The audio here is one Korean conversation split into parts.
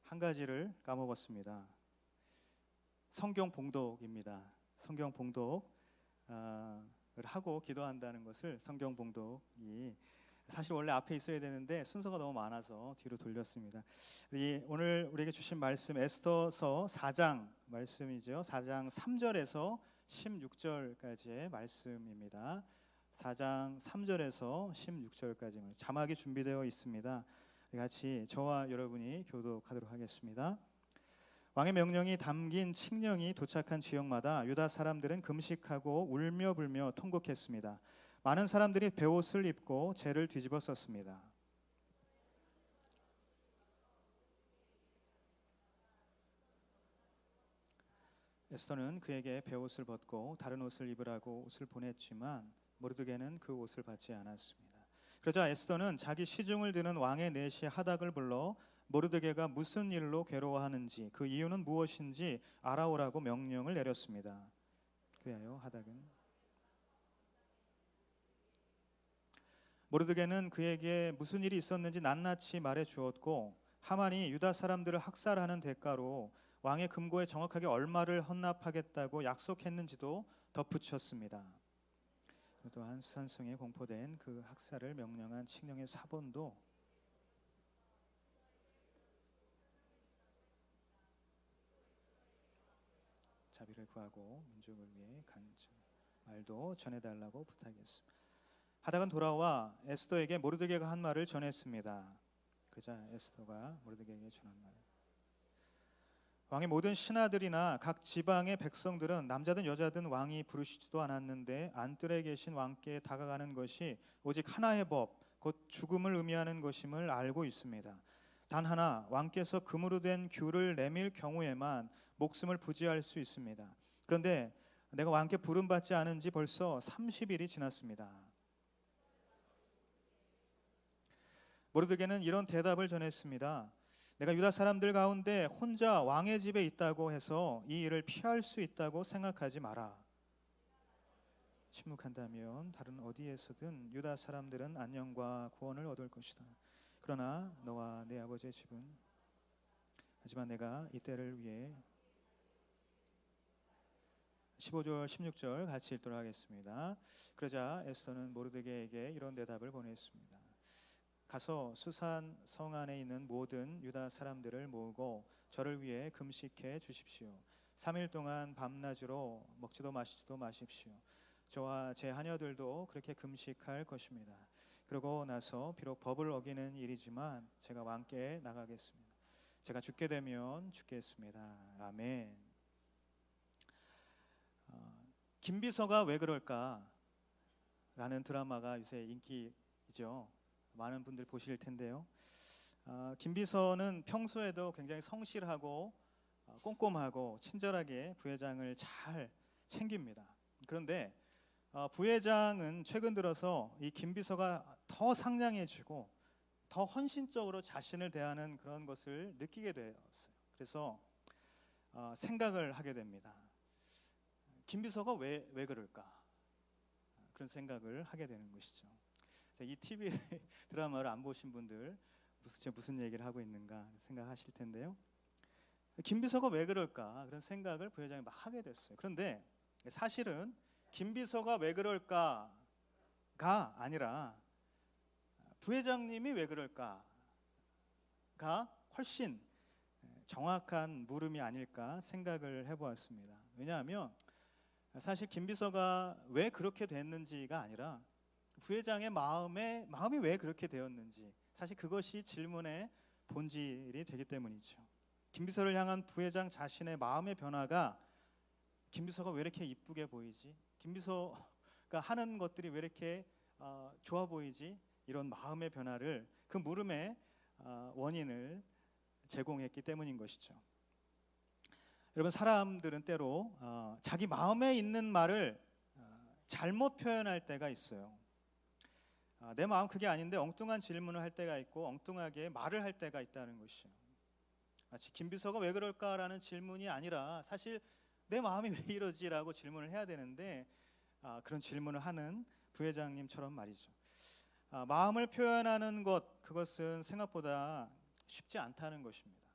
한 가지를 까먹었습니다. 성경 봉독입니다. 성경 봉독을 하고 기도한다는 것을 성경 봉독이 사실 원래 앞에 있어야 되는데 순서가 너무 많아서 뒤로 돌렸습니다. 오늘 우리에게 주신 말씀 에스더서 4장 말씀이죠. 4장 3절에서 16절까지의 말씀입니다. 4장 3절에서 16절까지 자막이 준비되어 있습니다. 같이 저와 여러분이 교독하도록 하겠습니다. 왕의 명령이 담긴 칙령이 도착한 지역마다 유다 사람들은 금식하고 울며 불며 통곡했습니다. 많은 사람들이 베옷을 입고 재를 뒤집어 썼습니다. 에스더는 그에게 베옷을 벗고 다른 옷을 입으라고 옷을 보냈지만 모르드게는 그 옷을 받지 않았습니다. 그러자 에스더는 자기 시중을 드는 왕의 내시 하닥을 불러 모르드게가 무슨 일로 괴로워하는지 그 이유는 무엇인지 알아오라고 명령을 내렸습니다. 그리하여 하닥은 모르드게는 그에게 무슨 일이 있었는지 낱낱이 말해 주었고 하만이 유다 사람들을 학살하는 대가로 왕의 금고에 정확하게 얼마를 헌납하겠다고 약속했는지도 덧붙였습니다. 또한 수산성에 공포된 그 학살을 명령한 칙령의 사본도 자비를 구하고 민족을 위해 간증 말도 전해달라고 부탁했습니다. 하닥은 돌아와 에스더에게 모르드게가 한 말을 전했습니다. 그러자 에스더가 모르드게에게 전한 말: 왕의 모든 신하들이나 각 지방의 백성들은 남자든 여자든 왕이 부르시지도 않았는데 안뜰에 계신 왕께 다가가는 것이 오직 하나의 법, 곧 죽음을 의미하는 것임을 알고 있습니다. 단 하나, 왕께서 금으로 된 귤을 내밀 경우에만 목숨을 부지할 수 있습니다. 그런데 내가 왕께 부름받지 않은 지 벌써 30일이 지났습니다. 모르드게는 이런 대답을 전했습니다. 내가 유다 사람들 가운데 혼자 왕의 집에 있다고 해서 이 일을 피할 수 있다고 생각하지 마라. 침묵한다면 다른 어디에서든 유다 사람들은 안녕과 구원을 얻을 것이다. 그러나 너와 내 아버지의 집은, 하지만 내가 이 때를 위해 15절 16절 같이 읽도록 하겠습니다. 그러자 에스더는 모르드게에게 이런 대답을 보냈습니다. 가서 수산 성 안에 있는 모든 유다 사람들을 모으고 저를 위해 금식해 주십시오. 3일 동안 밤낮으로 먹지도 마시지도 마십시오. 저와 제 하녀들도 그렇게 금식할 것입니다. 그러고 나서 비록 법을 어기는 일이지만 제가 왕께 나가겠습니다. 제가 죽게 되면 죽겠습니다. 아멘. 김비서가 왜 그럴까? 라는 드라마가 요새 인기이죠. 많은 분들 보실 텐데요. 김비서는 평소에도 굉장히 성실하고 꼼꼼하고 친절하게 부회장을 잘 챙깁니다. 그런데 부회장은 최근 들어서 이 김비서가 더 상냥해지고 더 헌신적으로 자신을 대하는 그런 것을 느끼게 되었어요. 그래서 생각을 하게 됩니다. 김비서가 왜 그럴까? 그런 생각을 하게 되는 것이죠. 이 TV 드라마를 안 보신 분들 무슨 얘기를 하고 있는가 생각하실 텐데요. 김비서가 왜 그럴까 그런 생각을 부회장이 막 하게 됐어요. 그런데 사실은 김비서가 왜 그럴까가 아니라 부회장님이 왜 그럴까가 훨씬 정확한 물음이 아닐까 생각을 해보았습니다. 왜냐하면 사실 김비서가 왜 그렇게 됐는지가 아니라 부회장의 마음이 왜 그렇게 되었는지, 사실 그것이 질문의 본질이 되기 때문이죠. 김비서를 향한 부회장 자신의 마음의 변화가 김비서가 왜 이렇게 이쁘게 보이지? 김비서가 하는 것들이 왜 이렇게 좋아 보이지? 이런 마음의 변화를, 그 물음의 원인을 제공했기 때문인 것이죠. 여러분, 사람들은 때로 자기 마음에 있는 말을 잘못 표현할 때가 있어요. 내 마음 그게 아닌데 엉뚱한 질문을 할 때가 있고 엉뚱하게 말을 할 때가 있다는 것이요. 마치 김비서가 왜 그럴까라는 질문이 아니라 사실 내 마음이 왜 이러지라고 질문을 해야 되는데 그런 질문을 하는 부회장님처럼 말이죠. 마음을 표현하는 것, 그것은 생각보다 쉽지 않다는 것입니다.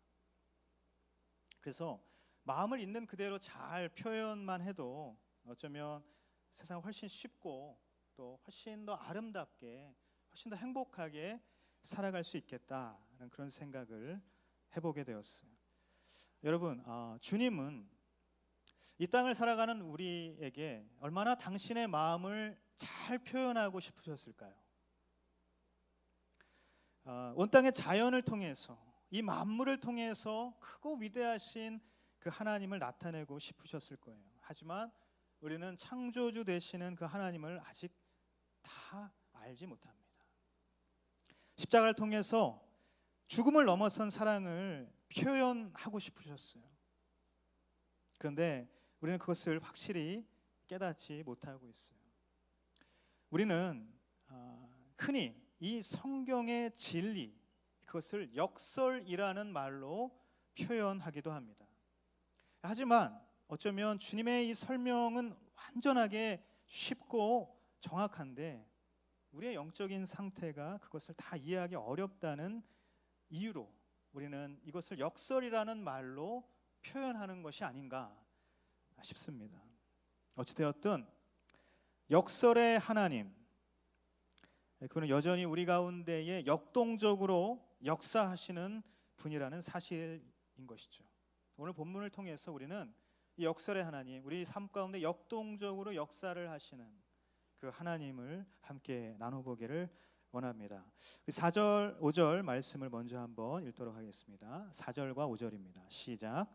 그래서 마음을 있는 그대로 잘 표현만 해도 어쩌면 세상을 훨씬 쉽고 또 훨씬 더 아름답게, 훨씬 더 행복하게 살아갈 수 있겠다는 그런 생각을 해보게 되었어요. 여러분, 주님은 이 땅을 살아가는 우리에게 얼마나 당신의 마음을 잘 표현하고 싶으셨을까요? 온 땅의 자연을 통해서, 이 만물을 통해서 크고 위대하신 그 하나님을 나타내고 싶으셨을 거예요. 하지만 우리는 창조주 되시는 그 하나님을 아직 다 알지 못합니다. 십자가를 통해서 죽음을 넘어선 사랑을 표현하고 싶으셨어요. 그런데 우리는 그것을 확실히 깨닫지 못하고 있어요. 우리는 흔히 이 성경의 진리, 그것을 역설이라는 말로 표현하기도 합니다. 하지만 어쩌면 주님의 이 설명은 완전하게 쉽고 정확한데 우리의 영적인 상태가 그것을 다 이해하기 어렵다는 이유로 우리는 이것을 역설이라는 말로 표현하는 것이 아닌가 싶습니다. 어찌되었든 역설의 하나님, 그는 여전히 우리 가운데에 역동적으로 역사하시는 분이라는 사실인 것이죠. 오늘 본문을 통해서 우리는 이 역설의 하나님, 우리 삶 가운데 역동적으로 역사를 하시는 그 하나님을 함께 나눠보기를 원합니다. 4절, 5절 말씀을 먼저 한번 읽도록 하겠습니다. 4절과 5절입니다. 시작.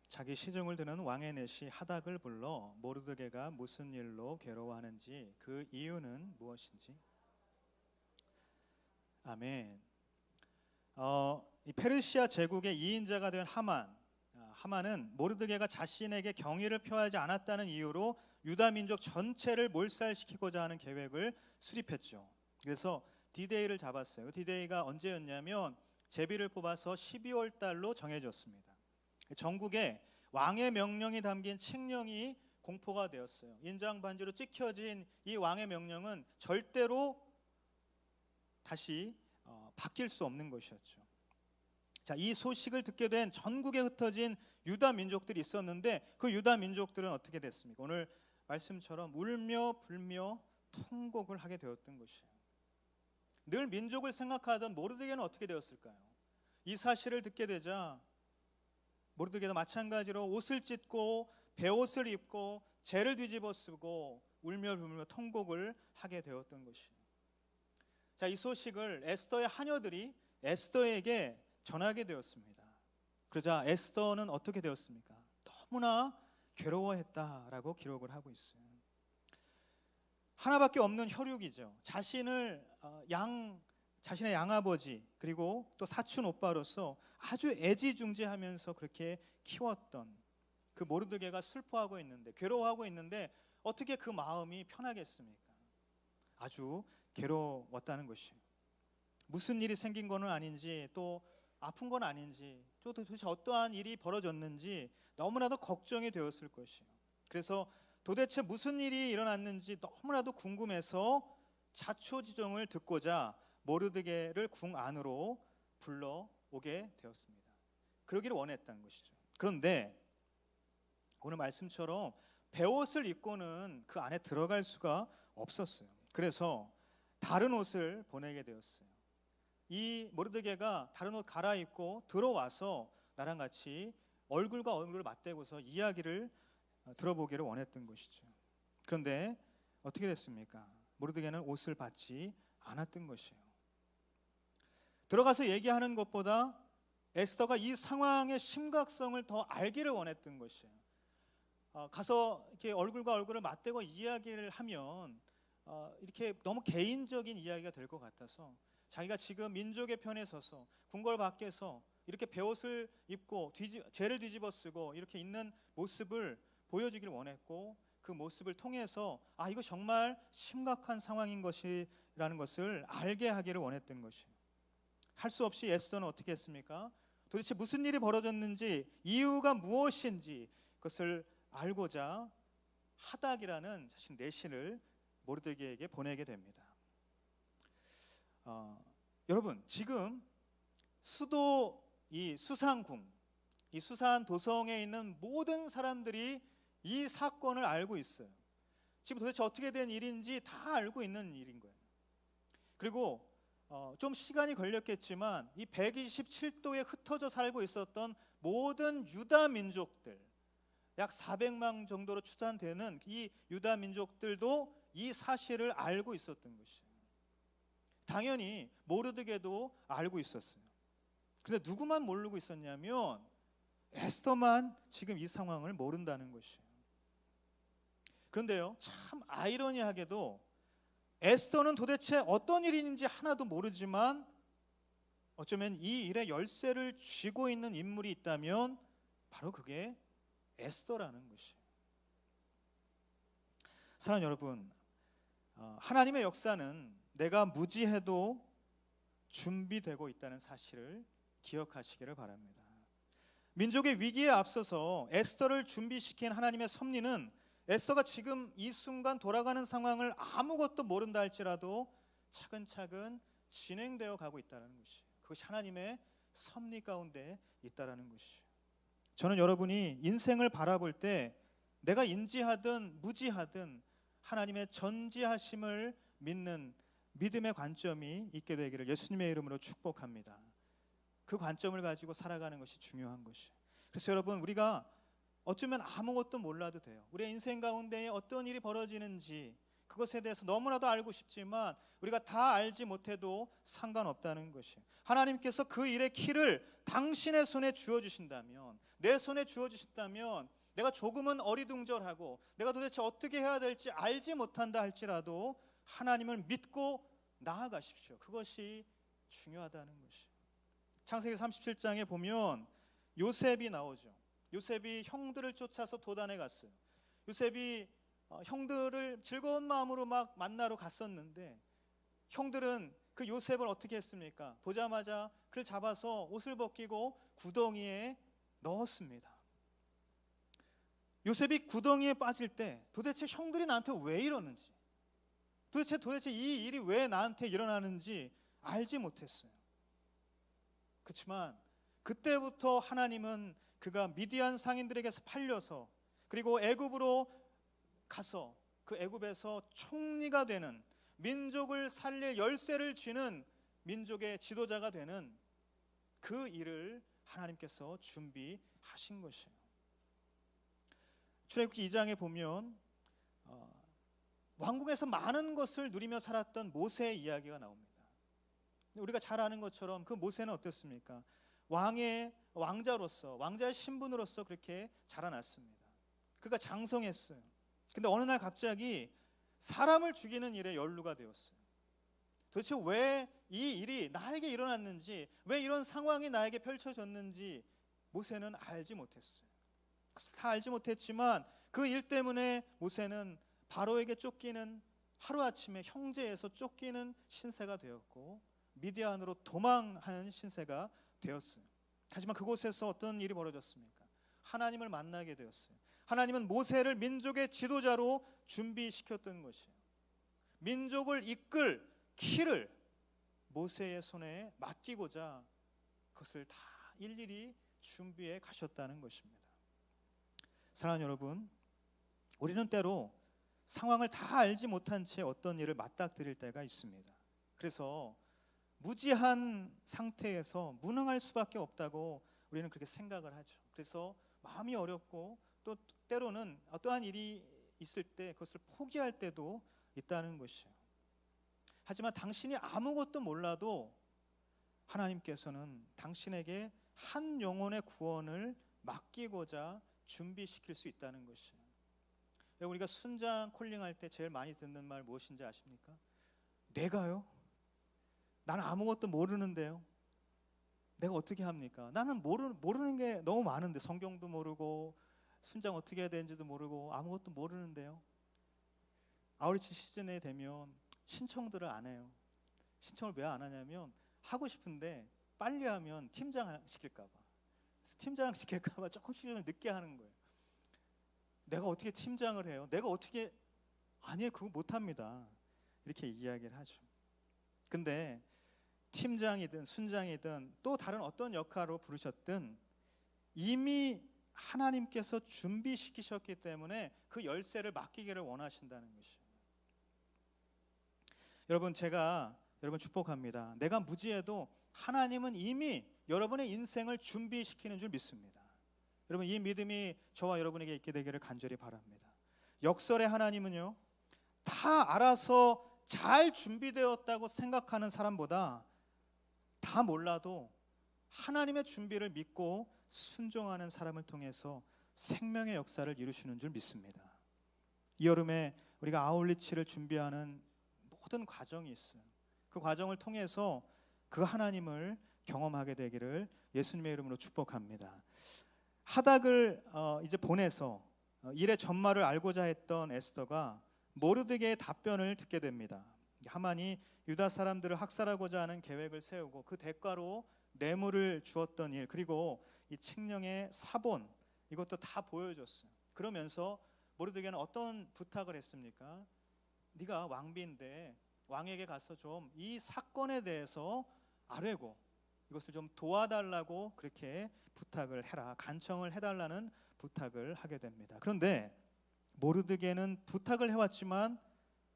자기 시중을 드는 왕의 내시 하닥을 불러 모르드게가 무슨 일로 괴로워하는지 그 이유는 무엇인지. 아멘. 이 페르시아 제국의 2인자가 된 하만은 모르드게가 자신에게 경의를 표하지 않았다는 이유로 유다 민족 전체를 몰살시키고자 하는 계획을 수립했죠. 그래서 디데이를 잡았어요. 디데이가 언제였냐면 제비를 뽑아서 12월 달로 정해졌습니다. 전국에 왕의 명령이 담긴 칙령이 공포가 되었어요. 인장 반지로 찍혀진 이 왕의 명령은 절대로 다시 바뀔 수 없는 것이었죠. 자, 이 소식을 듣게 된 전국에 흩어진 유다 민족들이 있었는데 그 유다 민족들은 어떻게 됐습니까? 오늘 말씀처럼 울며 불며 통곡을 하게 되었던 것이에요. 늘 민족을 생각하던 모르드게는 어떻게 되었을까요? 이 사실을 듣게 되자 모르드게도 마찬가지로 옷을 찢고 베옷을 입고 재를 뒤집어 쓰고 울며 불며 통곡을 하게 되었던 것이에요. 자, 이 소식을 에스더의 하녀들이 에스더에게 전하게 되었습니다. 그러자 에스더는 어떻게 되었습니까? 너무나 괴로워했다라고 기록을 하고 있어요. 하나밖에 없는 혈육이죠. 자신의 양아버지 그리고 또 사촌 오빠로서 아주 애지중지하면서 그렇게 키웠던 그 모르드게가 슬퍼하고 있는데, 괴로워하고 있는데 어떻게 그 마음이 편하겠습니까? 아주 괴로웠다는 것이에요. 무슨 일이 생긴 거는 아닌지, 또 아픈 건 아닌지, 또 도대체 어떠한 일이 벌어졌는지 너무나도 걱정이 되었을 것이에요. 그래서 도대체 무슨 일이 일어났는지 너무나도 궁금해서 자초지종을 듣고자 모르드게를 궁 안으로 불러오게 되었습니다. 그러기를 원했다는 것이죠. 그런데 오늘 말씀처럼 베옷을 입고는 그 안에 들어갈 수가 없었어요. 그래서 다른 옷을 보내게 되었어요. 이 모르드게가 다른 옷 갈아입고 들어와서 나랑 같이 얼굴과 얼굴을 맞대고서 이야기를 들어보기를 원했던 것이죠. 그런데 어떻게 됐습니까? 모르드게는 옷을 받지 않았던 것이에요. 들어가서 얘기하는 것보다 에스더가 이 상황의 심각성을 더 알기를 원했던 것이에요. 가서 이렇게 얼굴과 얼굴을 맞대고 이야기를 하면 이렇게 너무 개인적인 이야기가 될 것 같아서 자기가 지금 민족의 편에 서서 궁궐 밖에서 이렇게 베옷을 입고 재를 뒤집어 쓰고 이렇게 있는 모습을 보여주기를 원했고, 그 모습을 통해서 이거 정말 심각한 상황인 것이라는 것을 알게 하기를 원했던 것이에요. 할 수 없이 에스더는 어떻게 했습니까? 도대체 무슨 일이 벌어졌는지, 이유가 무엇인지 그것을 알고자 하닥이라는 자신 내신을 모르드게에게 보내게 됩니다. 여러분, 지금 수도 이 수상궁, 이 수산 도성에 있는 모든 사람들이 이 사건을 알고 있어요. 지금 도대체 어떻게 된 일인지 다 알고 있는 일인 거예요. 그리고 좀 시간이 걸렸겠지만 이 127도에 흩어져 살고 있었던 모든 유다 민족들, 약 400만 정도로 추산되는 이 유다 민족들도 이 사실을 알고 있었던 것이에요. 당연히 모르드게도 알고 있었어요. 근데 누구만 모르고 있었냐면 에스더만 지금 이 상황을 모른다는 것이에요. 그런데요, 참 아이러니하게도 에스더는 도대체 어떤 일인지 하나도 모르지만 어쩌면 이 일의 열쇠를 쥐고 있는 인물이 있다면 바로 그게 에스더라는 것이에요. 사랑하는 여러분, 하나님의 역사는 내가 무지해도 준비되고 있다는 사실을 기억하시기를 바랍니다. 민족의 위기에 앞서서 에스더를 준비시킨 하나님의 섭리는 에스더가 지금 이 순간 돌아가는 상황을 아무것도 모른다 할지라도 차근차근 진행되어 가고 있다는 것이에요. 그것이 하나님의 섭리 가운데 있다는 것이에요. 저는 여러분이 인생을 바라볼 때 내가 인지하든 무지하든 하나님의 전지하심을 믿는 믿음의 관점이 있게 되기를 예수님의 이름으로 축복합니다. 그 관점을 가지고 살아가는 것이 중요한 것이에요. 그래서 여러분, 우리가 어쩌면 아무것도 몰라도 돼요. 우리의 인생 가운데 어떤 일이 벌어지는지 그것에 대해서 너무나도 알고 싶지만 우리가 다 알지 못해도 상관없다는 것이에요. 하나님께서 그 일의 키를 당신의 손에 주어주신다면, 내 손에 주어주신다면 내가 조금은 어리둥절하고 내가 도대체 어떻게 해야 될지 알지 못한다 할지라도 하나님을 믿고 나아가십시오. 그것이 중요하다는 것이에요. 창세기 37장에 보면 요셉이 나오죠. 요셉이 형들을 쫓아서 도단에 갔어요. 요셉이 형들을 즐거운 마음으로 막 만나러 갔었는데 형들은 그 요셉을 어떻게 했습니까? 보자마자 그를 잡아서 옷을 벗기고 구덩이에 넣었습니다. 요셉이 구덩이에 빠질 때 도대체 형들이 나한테 왜 이러는지, 도대체 이 일이 왜 나한테 일어나는지 알지 못했어요. 그렇지만 그때부터 하나님은 그가 미디안 상인들에게서 팔려서 그리고 애굽으로 가서 그 애굽에서 총리가 되는, 민족을 살릴 열쇠를 쥐는 민족의 지도자가 되는 그 일을 하나님께서 준비하신 것이에요. 출애굽기 2장에 보면 왕궁에서 많은 것을 누리며 살았던 모세의 이야기가 나옵니다. 우리가 잘 아는 것처럼 그 모세는 어땠습니까? 왕의 왕자로서, 왕자의 신분으로서 그렇게 자라났습니다. 그가 장성했어요. 근데 어느 날 갑자기 사람을 죽이는 일에 연루가 되었어요. 도대체 왜 이 일이 나에게 일어났는지, 왜 이런 상황이 나에게 펼쳐졌는지 모세는 알지 못했어요. 다 알지 못했지만 그 일 때문에 모세는 바로에게 쫓기는, 하루아침에 형제에서 쫓기는 신세가 되었고 미디안으로 도망하는 신세가 되었어요. 하지만 그곳에서 어떤 일이 벌어졌습니까? 하나님을 만나게 되었어요. 하나님은 모세를 민족의 지도자로 준비시켰던 것이에요. 민족을 이끌 키를 모세의 손에 맡기고자 그것을 다 일일이 준비해 가셨다는 것입니다. 사랑하는 여러분, 우리는 때로 상황을 다 알지 못한 채 어떤 일을 맞닥뜨릴 때가 있습니다. 그래서 무지한 상태에서 무능할 수밖에 없다고 우리는 그렇게 생각을 하죠. 그래서 마음이 어렵고 또 때로는 어떠한 일이 있을 때 그것을 포기할 때도 있다는 것이에요. 하지만 당신이 아무것도 몰라도 하나님께서는 당신에게 한 영혼의 구원을 맡기고자 준비시킬 수 있다는 것이에요. 우리가 순장 콜링할 때 제일 많이 듣는 말 무엇인지 아십니까? 내가요? 나는 아무것도 모르는데요. 내가 어떻게 합니까? 나는 모르는 게 너무 많은데, 성경도 모르고 순장 어떻게 해야 되는지도 모르고 아무것도 모르는데요. 아우리치 시즌에 되면 신청들을 안 해요. 신청을 왜 안 하냐면 하고 싶은데 빨리 하면 팀장 시킬까 봐. 팀장 시킬까봐 조금씩 좀 늦게 하는 거예요. 내가 어떻게 팀장을 해요? 내가 어떻게 아니에요, 그거 못합니다. 이렇게 이야기를 하죠. 근데 팀장이든 순장이든 또 다른 어떤 역할로 부르셨든 이미 하나님께서 준비시키셨기 때문에 그 열쇠를 맡기기를 원하신다는 것이에요. 여러분, 제가 여러분 축복합니다. 내가 무지해도 하나님은 이미 여러분의 인생을 준비시키는 줄 믿습니다. 여러분, 이 믿음이 저와 여러분에게 있게 되기를 간절히 바랍니다. 역설의 하나님은요, 다 알아서 잘 준비되었다고 생각하는 사람보다 다 몰라도 하나님의 준비를 믿고 순종하는 사람을 통해서 생명의 역사를 이루시는 줄 믿습니다. 이 여름에 우리가 아울리치를 준비하는 모든 과정이 있어요. 그 과정을 통해서 그 하나님을 경험하게 되기를 예수님의 이름으로 축복합니다. 하닥을 이제 보내서 일의 전말을 알고자 했던 에스더가 모르드게의 답변을 듣게 됩니다. 하만이 유다 사람들을 학살하고자 하는 계획을 세우고 그 대가로 뇌물을 주었던 일, 그리고 이 칙령의 사본, 이것도 다 보여줬어요. 그러면서 모르드게는 어떤 부탁을 했습니까? 네가 왕비인데 왕에게 가서 좀 이 사건에 대해서 아뢰고 이것을 좀 도와달라고 그렇게 부탁을 해라, 간청을 해달라는 부탁을 하게 됩니다. 그런데 모르드게는 부탁을 해왔지만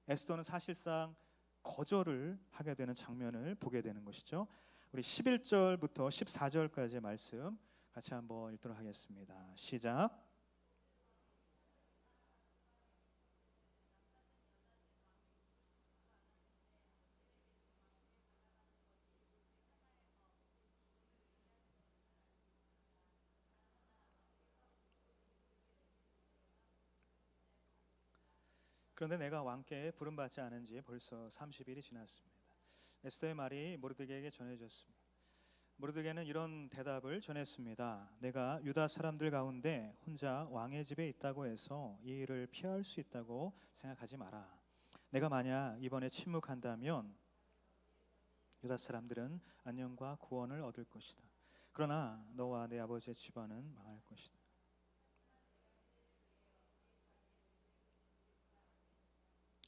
에스더는 사실상 거절을 하게 되는 장면을 보게 되는 것이죠. 우리 11절부터 14절까지의 말씀 같이 한번 읽도록 하겠습니다. 시작. 그런데 내가 왕께 부름받지 않은 지 벌써 30일이 지났습니다. 에스더의 말이 모르드게에게 전해졌습니다. 모르드게는 이런 대답을 전했습니다. 내가 유다 사람들 가운데 혼자 왕의 집에 있다고 해서 이 일을 피할 수 있다고 생각하지 마라. 내가 만약 이번에 침묵한다면 유다 사람들은 안녕과 구원을 얻을 것이다. 그러나 너와 내 아버지의 집안은 망할 것이다.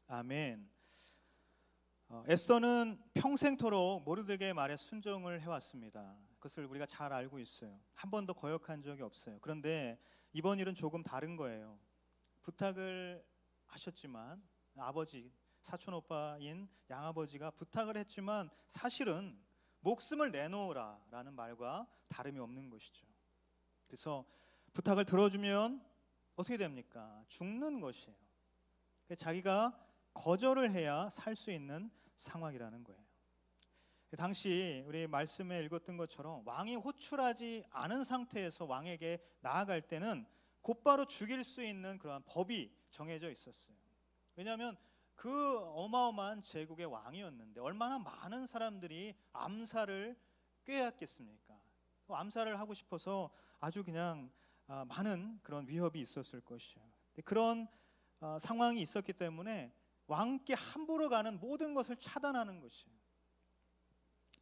아멘. 에스더는 평생토록 모르드게의 말에 순종을 해왔습니다. 그것을 우리가 잘 알고 있어요. 한 번도 거역한 적이 없어요. 그런데 이번 일은 조금 다른 거예요. 부탁을 하셨지만 아버지, 사촌 오빠인 양아버지가 부탁을 했지만 사실은 목숨을 내놓으라라는 말과 다름이 없는 것이죠. 그래서 부탁을 들어주면 어떻게 됩니까? 죽는 것이에요. 자기가 거절을 해야 살 수 있는 상황이라는 거예요. 당시 우리 말씀에 읽었던 것처럼 왕이 호출하지 않은 상태에서 왕에게 나아갈 때는 곧바로 죽일 수 있는 그러한 법이 정해져 있었어요. 왜냐하면 그 어마어마한 제국의 왕이었는데 얼마나 많은 사람들이 암살을 꾀했겠습니까? 암살을 하고 싶어서 아주 그냥 많은 그런 위협이 있었을 것이에요. 그런 상황이 있었기 때문에 왕께 함부로 가는 모든 것을 차단하는 것이에요.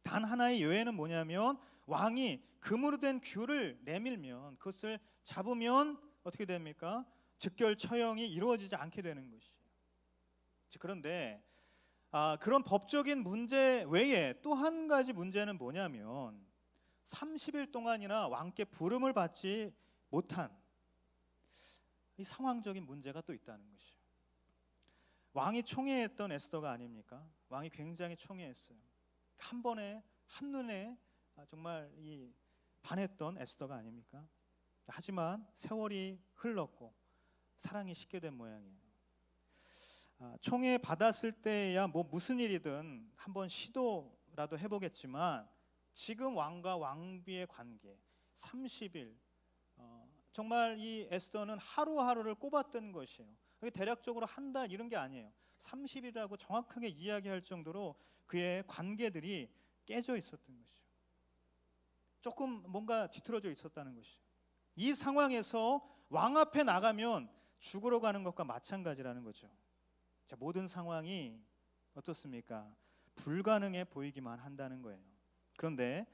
단 하나의 예외는 뭐냐면 왕이 금으로 된 귤을 내밀면, 그것을 잡으면 어떻게 됩니까? 즉결 처형이 이루어지지 않게 되는 것이에요. 그런데 그런 법적인 문제 외에 또 한 가지 문제는 뭐냐면 30일 동안이나 왕께 부름을 받지 못한 이 상황적인 문제가 또 있다는 것이에요. 왕이 총애했던 에스더가 아닙니까? 왕이 굉장히 총애했어요. 한 번에 한눈에 정말 이 반했던 에스더가 아닙니까? 하지만 세월이 흘렀고 사랑이 식게 된 모양이에요. 총애 받았을 때야 뭐 무슨 일이든 한번 시도라도 해보겠지만 지금 왕과 왕비의 관계 30일, 정말 이 에스더는 하루하루를 꼽았던 것이에요. 대략적으로 한 달 이런 게 아니에요. 30일이라고 정확하게 이야기할 정도로 그의 관계들이 깨져 있었던 것이죠. 조금 뭔가 뒤틀어져 있었다는 것이죠. 이 상황에서 왕 앞에 나가면 죽으러 가는 것과 마찬가지라는 거죠. 자, 모든 상황이 어떻습니까? 불가능해 보이기만 한다는 거예요. 그런데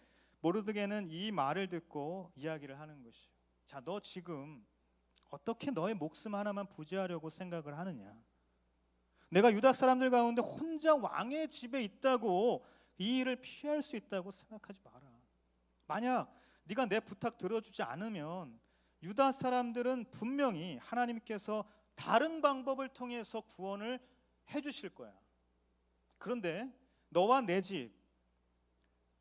모르드게는 이 말을 듣고 이야기를 하는 것이에요. 자, 너 지금 어떻게 너의 목숨 하나만 부지하려고 생각을 하느냐? 내가 유다 사람들 가운데 혼자 왕의 집에 있다고 이 일을 피할 수 있다고 생각하지 마라. 만약 네가 내 부탁 들어주지 않으면 유다 사람들은 분명히 하나님께서 다른 방법을 통해서 구원을 해주실 거야. 그런데 너와 내 집,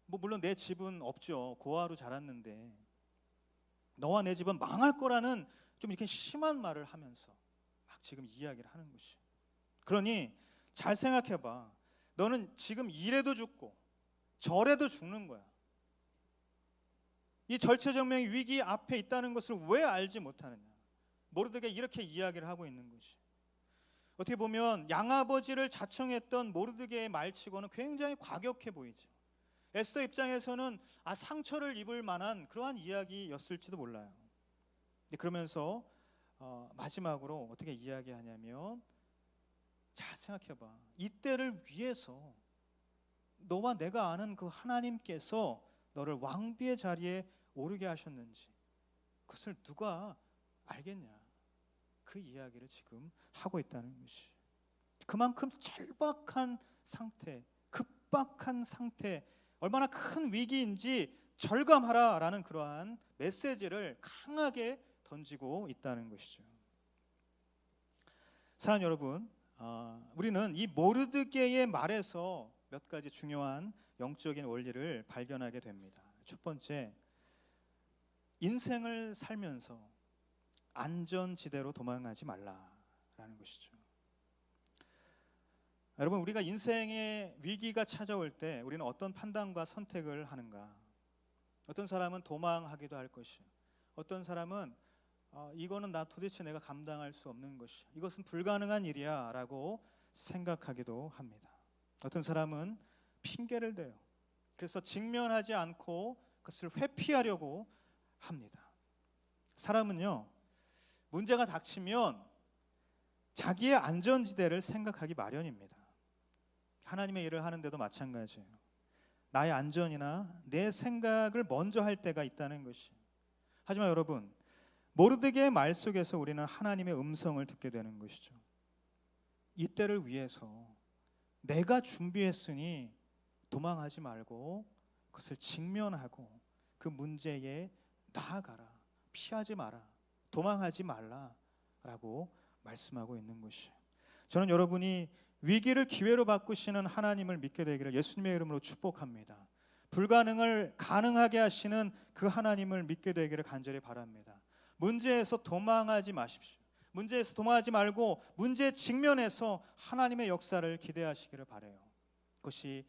물론 내 집은 없죠. 고아로 자랐는데 너와 내 집은 망할 거라는 좀 이렇게 심한 말을 하면서 막 지금 이야기를 하는 것이. 그러니 잘 생각해봐. 너는 지금 이래도 죽고 저래도 죽는 거야. 이 절체절명의 위기 앞에 있다는 것을 왜 알지 못하느냐? 모르드게 이렇게 이야기를 하고 있는 것이. 어떻게 보면 양아버지를 자청했던 모르드게의 말치고는 굉장히 과격해 보이죠. 에스더 입장에서는 상처를 입을 만한 그러한 이야기였을지도 몰라요. 그러면서 마지막으로 어떻게 이야기하냐면, 잘 생각해봐. 이때를 위해서 너와 내가 아는 그 하나님께서 너를 왕비의 자리에 오르게 하셨는지 그것을 누가 알겠냐? 그 이야기를 지금 하고 있다는 것이. 그만큼 절박한 상태, 급박한 상태, 얼마나 큰 위기인지 절감하라라는 그러한 메시지를 강하게 던지고 있다는 것이죠. 사랑하는 여러분, 우리는 이 모르드게의 말에서 몇 가지 중요한 영적인 원리를 발견하게 됩니다. 첫 번째, 인생을 살면서 안전지대로 도망가지 말라라는 것이죠. 여러분, 우리가 인생의 위기가 찾아올 때 우리는 어떤 판단과 선택을 하는가? 어떤 사람은 도망하기도 할 것이요, 어떤 사람은 이거는 도대체 내가 감당할 수 없는 것이야, 이것은 불가능한 일이야 라고 생각하기도 합니다. 어떤 사람은 핑계를 대요. 그래서 직면하지 않고 그것을 회피하려고 합니다. 사람은요, 문제가 닥치면 자기의 안전지대를 생각하기 마련입니다. 하나님의 일을 하는데도 마찬가지예요. 나의 안전이나 내 생각을 먼저 할 때가 있다는 것이. 하지만 여러분, 모르드게의 말 속에서 우리는 하나님의 음성을 듣게 되는 것이죠. 이때를 위해서 내가 준비했으니 도망하지 말고 그것을 직면하고 그 문제에 나아가라, 피하지 마라, 도망하지 말라라고 말씀하고 있는 것이에요. 저는 여러분이 위기를 기회로 바꾸시는 하나님을 믿게 되기를 예수님의 이름으로 축복합니다. 불가능을 가능하게 하시는 그 하나님을 믿게 되기를 간절히 바랍니다. 문제에서 도망하지 마십시오. 문제에서 도망하지 말고 문제 직면에서 하나님의 역사를 기대하시기를 바라요. 그것이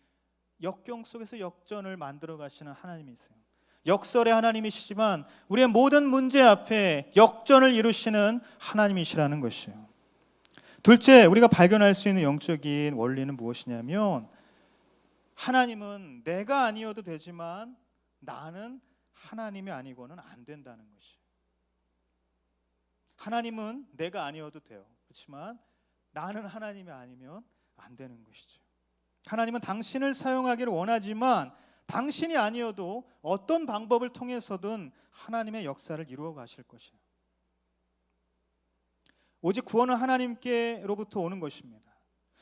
역경 속에서 역전을 만들어 가시는 하나님이세요. 역설의 하나님이시지만 우리의 모든 문제 앞에 역전을 이루시는 하나님이시라는 것이에요. 둘째, 우리가 발견할 수 있는 영적인 원리는 무엇이냐면, 하나님은 내가 아니어도 되지만 나는 하나님이 아니고는 안 된다는 것이에요. 하나님은 내가 아니어도 돼요. 그렇지만 나는 하나님이 아니면 안 되는 것이죠. 하나님은 당신을 사용하기를 원하지만 당신이 아니어도 어떤 방법을 통해서든 하나님의 역사를 이루어 가실 것이에요. 오직 구원은 하나님께로부터 오는 것입니다.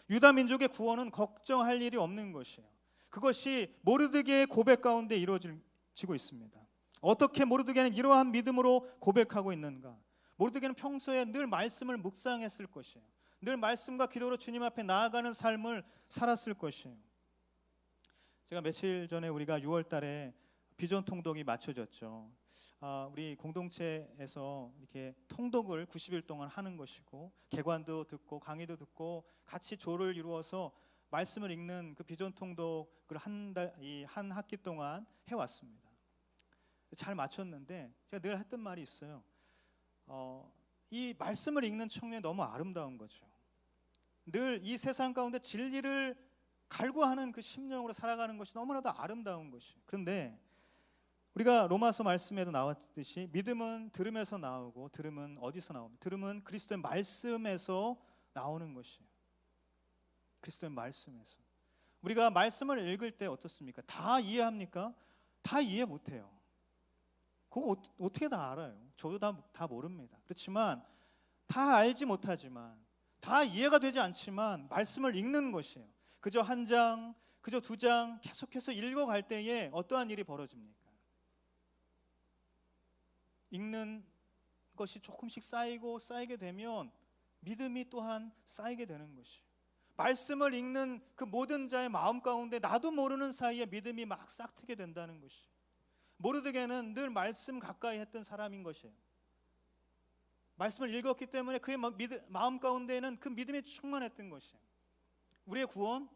유다 민족의 구원은 걱정할 일이 없는 것이에요. 그것이 모르드게의 고백 가운데 이루어지고 있습니다. 어떻게 모르드게는 이러한 믿음으로 고백하고 있는가? 모르드게는 평소에 늘 말씀을 묵상했을 것이에요. 늘 말씀과 기도로 주님 앞에 나아가는 삶을 살았을 것이에요. 제가 며칠 전에 우리가 6월 달에 비전 통독이 맞춰졌죠. 우리 공동체에서 이렇게 통독을 90일 동안 하는 것이고, 개관도 듣고 강의도 듣고 같이 조를 이루어서 말씀을 읽는 그 비전 통독을 한 학기 동안 해왔습니다. 잘 마쳤는데 제가 늘 했던 말이 있어요. 이 말씀을 읽는 청년이 너무 아름다운 거죠. 늘 이 세상 가운데 진리를 갈구하는 그 심령으로 살아가는 것이 너무나도 아름다운 것이에요. 그런데 우리가 로마서 말씀에도 나왔듯이 믿음은 들음에서 나오고 들음은 어디서 나옵니까? 들음은 그리스도의 말씀에서 나오는 것이에요. 그리스도의 말씀에서. 우리가 말씀을 읽을 때 어떻습니까? 다 이해합니까? 다 이해 못해요. 그거 어떻게 다 알아요? 저도 다 모릅니다. 그렇지만 다 알지 못하지만, 다 이해가 되지 않지만 말씀을 읽는 것이에요. 그저 한 장, 그저 두 장 계속해서 읽어갈 때에 어떠한 일이 벌어집니까? 읽는 것이 조금씩 쌓이게 되면 믿음이 또한 쌓이게 되는 것이에요. 말씀을 읽는 그 모든 자의 마음 가운데 나도 모르는 사이에 믿음이 막 싹트게 된다는 것이에요. 모르드게는 늘 말씀 가까이 했던 사람인 것이에요. 말씀을 읽었기 때문에 그의 마음 가운데에는 그 믿음이 충만했던 것이에요. 우리의 구원,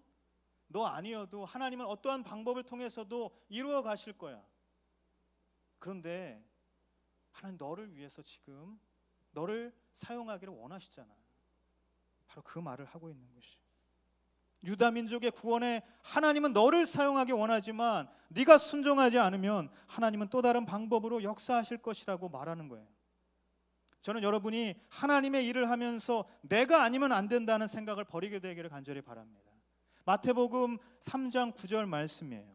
너 아니어도 하나님은 어떠한 방법을 통해서도 이루어 가실 거야. 그런데 하나님 너를 위해서 지금 너를 사용하기를 원하시잖아. 바로 그 말을 하고 있는 것이에요. 유다 민족의 구원에 하나님은 너를 사용하기 원하지만 네가 순종하지 않으면 하나님은 또 다른 방법으로 역사하실 것이라고 말하는 거예요. 저는 여러분이 하나님의 일을 하면서 내가 아니면 안 된다는 생각을 버리게 되기를 간절히 바랍니다. 마태복음 3장 9절 말씀이에요.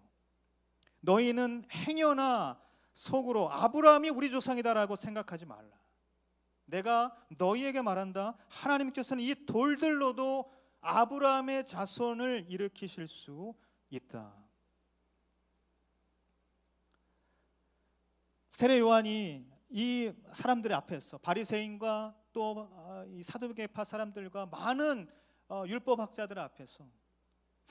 너희는 행여나 속으로 아브라함이 우리 조상이다라고 생각하지 말라. 내가 너희에게 말한다. 하나님께서는 이 돌들로도 아브라함의 자손을 일으키실 수 있다. 세례 요한이 이 사람들의 앞에서 바리새인과 또 이 사두개파 사람들과 많은 율법학자들 앞에서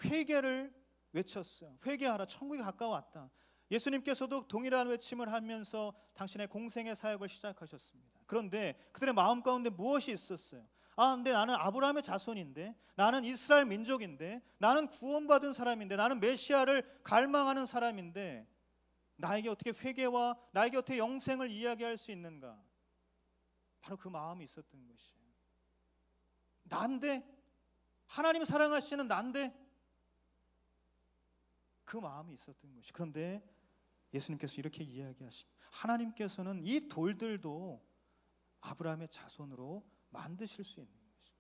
회개를 외쳤어요. 회개하라, 천국이 가까워왔다. 예수님께서도 동일한 외침을 하면서 당신의 공생의 사역을 시작하셨습니다. 그런데 그들의 마음 가운데 무엇이 있었어요? 근데 나는 아브라함의 자손인데, 나는 이스라엘 민족인데, 나는 구원받은 사람인데, 나는 메시아를 갈망하는 사람인데 나에게 어떻게 회개와 나에게 어떻게 영생을 이야기할 수 있는가? 바로 그 마음이 있었던 것이에요. 난데, 하나님이 사랑하시는 난데, 그 마음이 있었던 것이. 그런데 예수님께서 이렇게 이야기하십니다. 하나님께서는 이 돌들도 아브라함의 자손으로 만드실 수 있는 것이죠.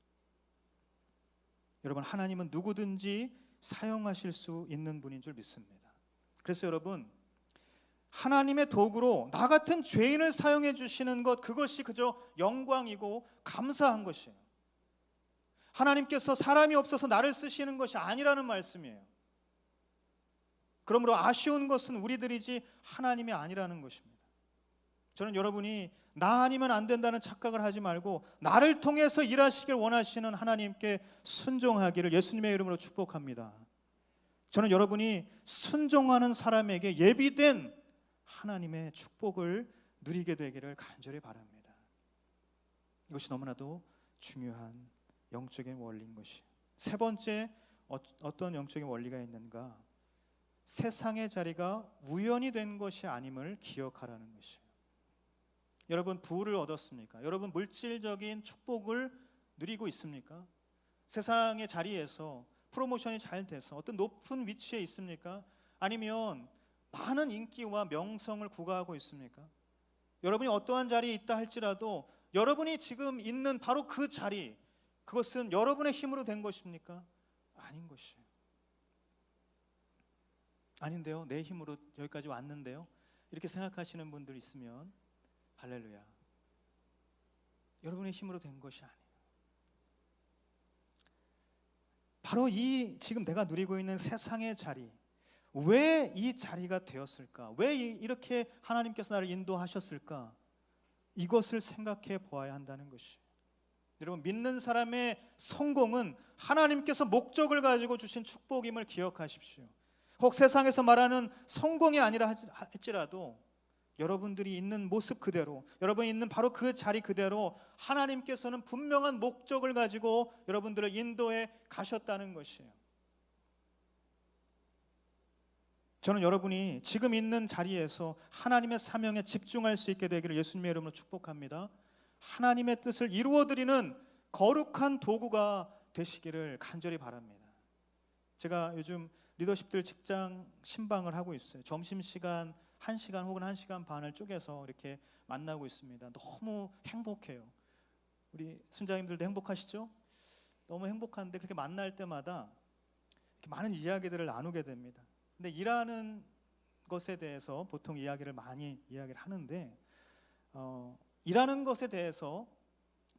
여러분, 하나님은 누구든지 사용하실 수 있는 분인 줄 믿습니다. 그래서 여러분, 하나님의 도구로 나 같은 죄인을 사용해 주시는 것, 그것이 그저 영광이고 감사한 것이에요. 하나님께서 사람이 없어서 나를 쓰시는 것이 아니라는 말씀이에요. 그러므로 아쉬운 것은 우리들이지 하나님이 아니라는 것입니다. 저는 여러분이 나 아니면 안 된다는 착각을 하지 말고 나를 통해서 일하시길 원하시는 하나님께 순종하기를 예수님의 이름으로 축복합니다. 저는 여러분이 순종하는 사람에게 예비된 하나님의 축복을 누리게 되기를 간절히 바랍니다. 이것이 너무나도 중요한 영적인 원리인 것이에요. 세 번째, 어떤 영적인 원리가 있는가? 세상의 자리가 우연이 된 것이 아님을 기억하라는 것이에요. 여러분, 부를 얻었습니까? 여러분, 물질적인 축복을 누리고 있습니까? 세상의 자리에서 프로모션이 잘 돼서 어떤 높은 위치에 있습니까? 아니면 많은 인기와 명성을 구가하고 있습니까? 여러분이 어떠한 자리에 있다 할지라도 여러분이 지금 있는 바로 그 자리, 그것은 여러분의 힘으로 된 것입니까? 아닌 것이에요. 아닌데요, 내 힘으로 여기까지 왔는데요, 이렇게 생각하시는 분들 있으면 할렐루야, 여러분의 힘으로 된 것이 아니에요. 바로 이 지금 내가 누리고 있는 세상의 자리, 왜 이 자리가 되었을까? 왜 이렇게 하나님께서 나를 인도하셨을까? 이것을 생각해 보아야 한다는 것이에요. 여러분, 믿는 사람의 성공은 하나님께서 목적을 가지고 주신 축복임을 기억하십시오. 혹 세상에서 말하는 성공이 아니라 할지라도 여러분들이 있는 모습 그대로, 여러분이 있는 바로 그 자리 그대로 하나님께서는 분명한 목적을 가지고 여러분들을 인도해 가셨다는 것이에요. 저는 여러분이 지금 있는 자리에서 하나님의 사명에 집중할 수 있게 되기를 예수님의 이름으로 축복합니다. 하나님의 뜻을 이루어드리는 거룩한 도구가 되시기를 간절히 바랍니다. 제가 요즘 리더십들 직장 신방을 하고 있어요. 점심시간 1시간 혹은 1시간 반을 쪼개서 이렇게 만나고 있습니다. 너무 행복해요. 우리 순자님들도 행복하시죠? 너무 행복한데 그렇게 만날 때마다 이렇게 많은 이야기들을 나누게 됩니다. 근데 일하는 것에 대해서 보통 많이 이야기를 하는데 일하는 것에 대해서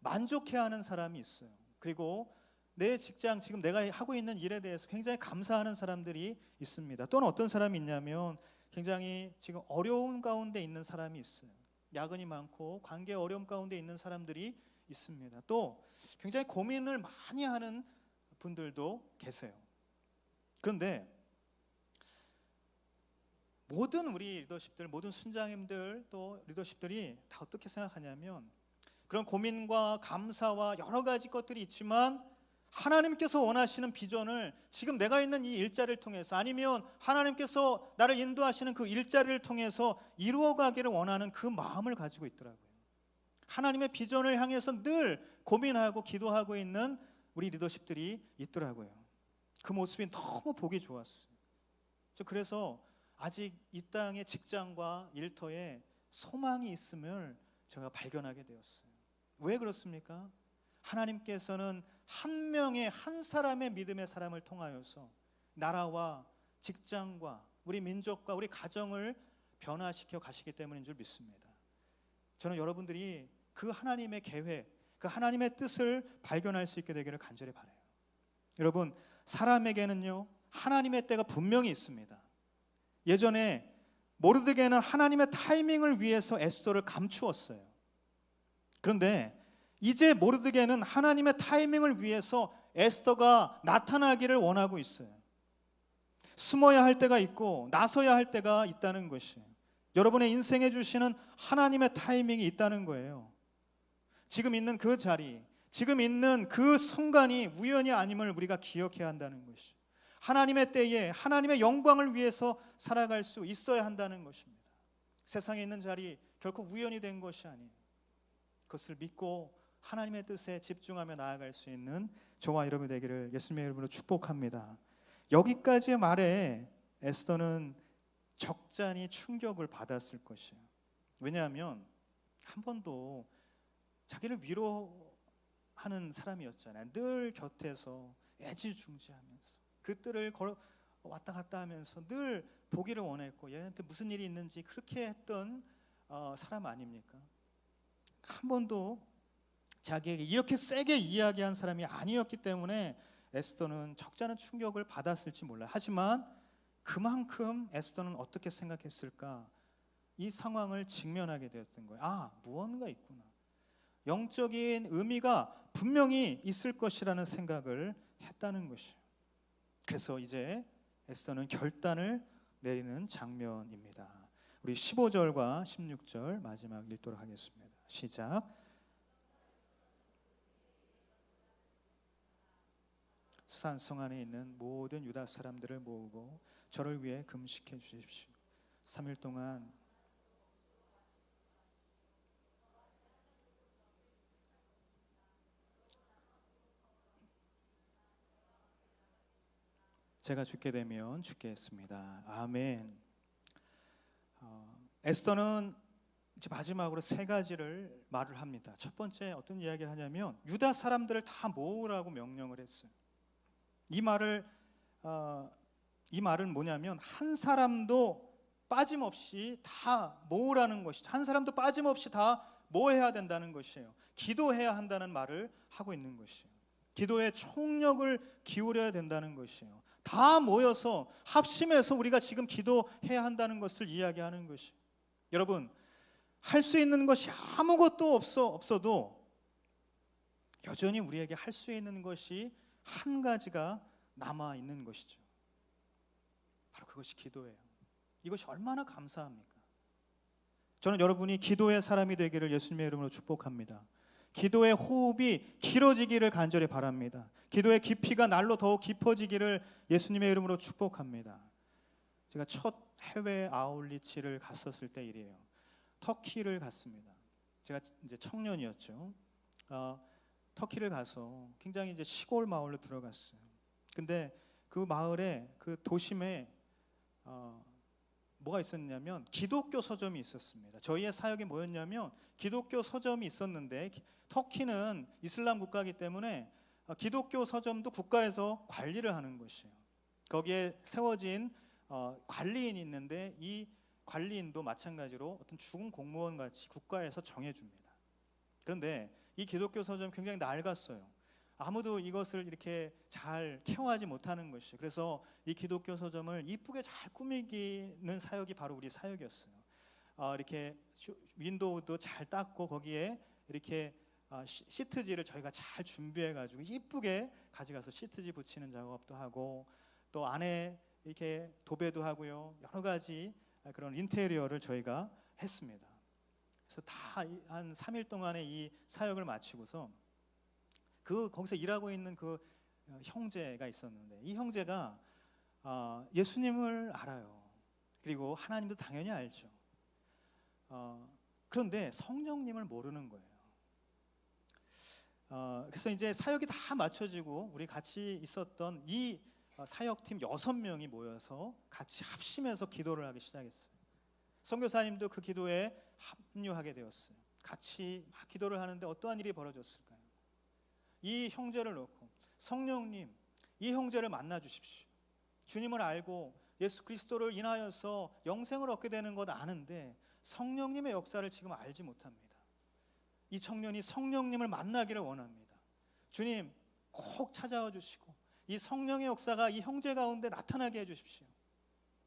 만족해하는 사람이 있어요. 그리고 내 직장, 지금 내가 하고 있는 일에 대해서 굉장히 감사하는 사람들이 있습니다. 또는 어떤 사람이 있냐면 굉장히 지금 어려운 가운데 있는 사람이 있어요. 야근이 많고 관계 어려움 가운데 있는 사람들이 있습니다. 또 굉장히 고민을 많이 하는 분들도 계세요. 그런데 모든 우리 리더십들, 모든 순장님들 또 리더십들이 다 어떻게 생각하냐면 그런 고민과 감사와 여러 가지 것들이 있지만 하나님께서 원하시는 비전을 지금 내가 있는 이 일자리를 통해서 아니면 하나님께서 나를 인도하시는 그 일자리를 통해서 이루어가기를 원하는 그 마음을 가지고 있더라고요. 하나님의 비전을 향해서 늘 고민하고 기도하고 있는 우리 리더십들이 있더라고요. 그 모습이 너무 보기 좋았어요. 그래서 아직 이 땅의 직장과 일터에 소망이 있음을 제가 발견하게 되었어요. 왜 그렇습니까? 하나님께서는 한 명의 한 사람의 믿음의 사람을 통하여서 나라와 직장과 우리 민족과 우리 가정을 변화시켜 가시기 때문인 줄 믿습니다. 저는 여러분들이 그 하나님의 계획, 그 하나님의 뜻을 발견할 수 있게 되기를 간절히 바라요. 여러분, 사람에게는요 하나님의 때가 분명히 있습니다. 예전에 모르드게는 하나님의 타이밍을 위해서 에스더를 감추었어요. 그런데 이제 모르드게는 하나님의 타이밍을 위해서 에스더가 나타나기를 원하고 있어요. 숨어야 할 때가 있고 나서야 할 때가 있다는 것이 여러분의 인생에 주시는 하나님의 타이밍이 있다는 거예요. 지금 있는 그 자리, 지금 있는 그 순간이 우연이 아님을 우리가 기억해야 한다는 것이 하나님의 때에 하나님의 영광을 위해서 살아갈 수 있어야 한다는 것입니다. 세상에 있는 자리 결코 우연이 된 것이 아니에요. 그것을 믿고 하나님의 뜻에 집중하며 나아갈 수 있는 저와 여러분 되기를 예수님의 이름으로 축복합니다. 여기까지의 말에 에스더는 적잖이 충격을 받았을 것이에요. 왜냐하면 한 번도 자기를 위로하는 사람이었잖아요. 늘 곁에서 애지중지하면서 그 뜰을 걸어 왔다 갔다 하면서 늘 보기를 원했고 얘한테 무슨 일이 있는지 그렇게 했던 사람 아닙니까? 한 번도 자기에게 이렇게 세게 이야기한 사람이 아니었기 때문에 에스더는 적잖은 충격을 받았을지 몰라요. 하지만 그만큼 에스더는 어떻게 생각했을까? 이 상황을 직면하게 되었던 거예요. 아, 무언가 있구나. 영적인 의미가 분명히 있을 것이라는 생각을 했다는 것이에요. 그래서 이제 에스더는 결단을 내리는 장면입니다. 우리 15절과 16절 마지막 읽도록 하겠습니다. 시작. 수산성 안에 있는 모든 유다 사람들을 모으고 저를 위해 금식해 주십시오. 3일 동안 제가 죽게 되면 죽겠습니다. 아멘. 에스더는 이제 마지막으로 세 가지를 말을 합니다. 첫 번째 어떤 이야기를 하냐면 유다 사람들을 다 모으라고 명령을 했어요. 이 말은 뭐냐면 한 사람도 빠짐없이 다 모으라는 것이죠. 한 사람도 빠짐없이 다 모여야 된다는 것이에요. 기도해야 한다는 말을 하고 있는 것이에요. 기도에 총력을 기울여야 된다는 것이에요. 다 모여서 합심해서 우리가 지금 기도해야 한다는 것을 이야기하는 것이에요. 여러분, 할 수 있는 것이 아무것도 없어도 여전히 우리에게 할 수 있는 것이 한 가지가 남아 있는 것이죠. 바로 그것이 기도예요. 이것이 얼마나 감사합니까? 저는 여러분이 기도의 사람이 되기를 예수님의 이름으로 축복합니다. 기도의 호흡이 길어지기를 간절히 바랍니다. 기도의 깊이가 날로 더욱 깊어지기를 예수님의 이름으로 축복합니다. 제가 첫 해외 아울리치를 갔었을 때 일이에요. 터키를 갔습니다. 제가 이제 청년이었죠. 터키를 가서 굉장히 이제 시골 마을로 들어갔어요. 근데 그 마을에 그 도심에 뭐가 있었냐면 기독교 서점이 있었습니다. 저희의 사역이 뭐였냐면 기독교 서점이 있었는데 터키는 이슬람 국가이기 때문에 기독교 서점도 국가에서 관리를 하는 것이에요. 거기에 세워진 관리인이 있는데 이 관리인도 마찬가지로 어떤 죽은 공무원 같이 국가에서 정해줍니다. 그런데 이 기독교 서점 굉장히 낡았어요. 아무도 이것을 이렇게 잘 케어하지 못하는 것이. 그래서 이 기독교 서점을 이쁘게 잘 꾸미기는 사역이 바로 우리 사역이었어요. 이렇게 윈도우도 잘 닦고 거기에 이렇게 시트지를 저희가 잘 준비해가지고 이쁘게 가져가서 시트지 붙이는 작업도 하고, 또 안에 이렇게 도배도 하고요, 여러 가지 그런 인테리어를 저희가 했습니다. 그래서 다 한 3일 동안의 이 사역을 마치고서 거기서 일하고 있는 그 형제가 있었는데, 이 형제가 예수님을 알아요. 그리고 하나님도 당연히 알죠. 그런데 성령님을 모르는 거예요. 그래서 이제 사역이 다 맞춰지고 우리 같이 있었던 이 사역팀 6명이 모여서 같이 합심해서 기도를 하기 시작했어요. 선교사님도 그 기도에 합류하게 되었어요. 같이 막 기도를 하는데 어떠한 일이 벌어졌을까요? 이 형제를 놓고, 성령님, 이 형제를 만나 주십시오. 주님을 알고 예수 그리스도를 인하여서 영생을 얻게 되는 것 아는데 성령님의 역사를 지금 알지 못합니다. 이 청년이 성령님을 만나기를 원합니다. 주님, 꼭 찾아와 주시고 이 성령의 역사가 이 형제 가운데 나타나게 해주십시오.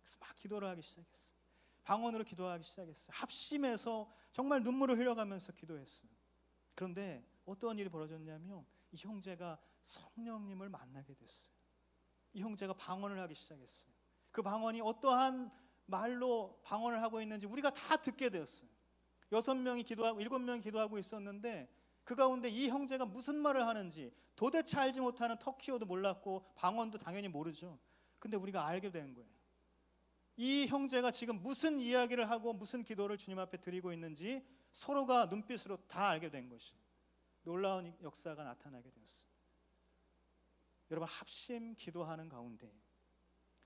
그래서 막 기도를 하기 시작했어요. 방언으로 기도하기 시작했어요. 합심해서 정말 눈물을 흘려가면서 기도했어요. 그런데 어떤 일이 벌어졌냐면 이 형제가 성령님을 만나게 됐어요. 이 형제가 방언을 하기 시작했어요. 그 방언이 어떠한 말로 방언을 하고 있는지 우리가 다 듣게 되었어요. 6명이 기도하고 7명이 기도하고 있었는데 그 가운데 이 형제가 무슨 말을 하는지 도대체 알지 못하는 터키어도 몰랐고 방언도 당연히 모르죠. 근데 우리가 알게 되는 거예요. 이 형제가 지금 무슨 이야기를 하고 무슨 기도를 주님 앞에 드리고 있는지 서로가 눈빛으로 다 알게 된 것이, 놀라운 역사가 나타나게 되었어요. 여러분, 합심 기도하는 가운데